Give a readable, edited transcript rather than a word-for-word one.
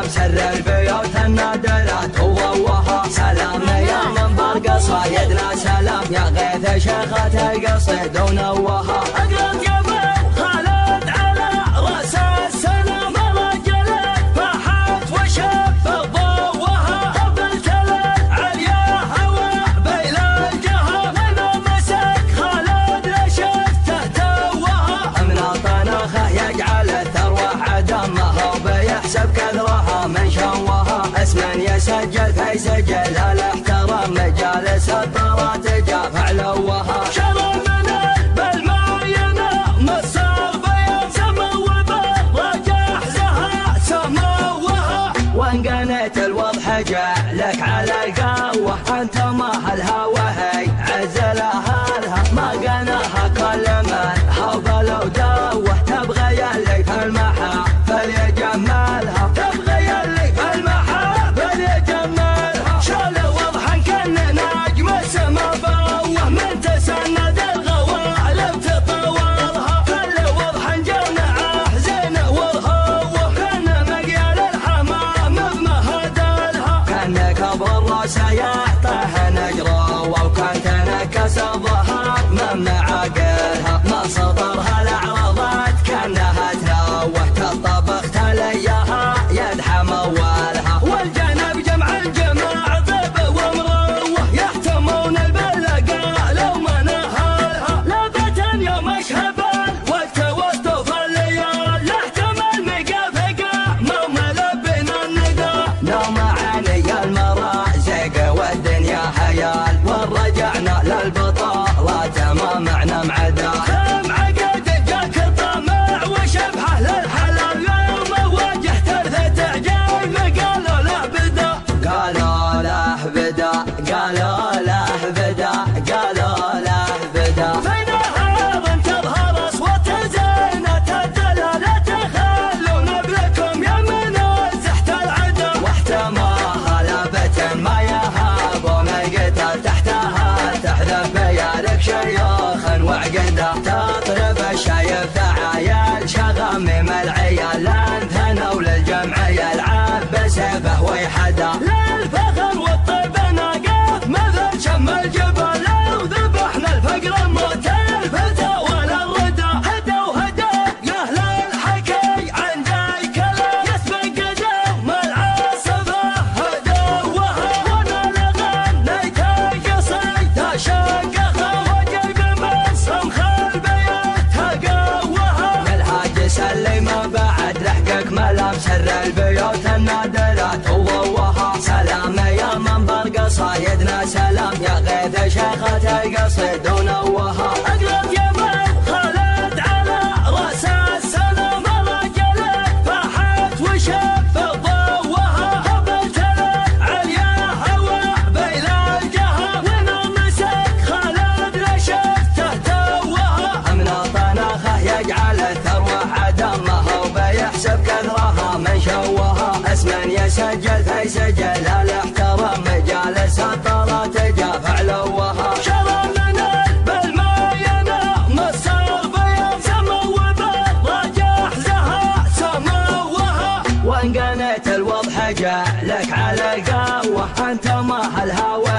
سر البيوت النادرات وضوها سلام يا من برق صايدنا سلام يا غيث شيخة القصيد ونوها اقرب يمن خالد على راس السلام رجلت فاحت وشب ضوها قبلت العليا هوى بين الجهه من مسك خالد لشفته توها من طناخه يجعل الثروه عدمها وبيحسب كثرها من شوها اسما يسجل في سجل الاحترام مجالس الطرات جاف علوها شرى من بالماينه مصر بيان سمو وبالرجح زها سموها وان قنيت الوضح جعلك على القوه انت ما الهوى هي عزلها لها ما قناها كل من حوض ودوه تبغى يلي في المحافل يجملها تبغى يلي في المحافل يجملها شال وضحا كان نجم السما فوه من تسند الغوالب تطورها كل وضحا جمعه زين والهوه كان مقيال الحمام بمهدلها كان كبر الراس يعطيه نجره وكان تنكس الظهر من معاقلها ما سطرها الاعراضات كانها تروح تطبخ تليها يدحم اولها والجنب جمع الجماع ضب ومروه يحتمون البلقاء لو ما نهالها لابة يوم اشهبان وقت وسط الليال يحتمل مقافقة مو ملبنا النداء نوم عيني المرازق والدنيا حيال ورجعنا للبطالة ما معنا معدا كم عقد جاك الطمع وشبحه للحلال يوم واجهت ارثة عجايب قالوا له بدا قالوا له بدا قالوا له بدا قالوا له بدا في نهار تظهر اصوات زينة الدلالة تخلون بلكم يا من زحت العدا واحتماها لابة ما يهاب ومن قتل تحتها تحذف بيالك شيوخ وعقده تطرب الشايب تعايل شغمم العيال لانثنوا للجمع يلعب بسيفه ويحدا للفخر والطيب ناقف مثل شم الجبل لو ذبحنا الفقر موت الفتى ولا الردى هدى وهدى يا اهل الحكي عندي كلام يسبق قدم العاصفه هدوها وانا لغنيت قصيد شقها وجيب من صمخ البيت قوها الحاج سلم بعد لحقك ملام سر البيوت النادرات وضوها سلام يا من برق صايدنا سلام يا غيث شيخة القصيد ونوها اقرب يمن خالد على راس السلام رجلت فاحت وشب ضوها قبلت العليا هوى بين الجهه من مسك خالد لشفته توها من طناخه يجعل الثروه عدمها وبيحسب كثرها من شوها اسما يسجل في سجل الاحترام مجالس الطرات جاف علوها شرى من بالماينه مصر بيان سمو وبالرجح زها سموها وان قنيت الوضح جعلك على القوه انت ما الهوى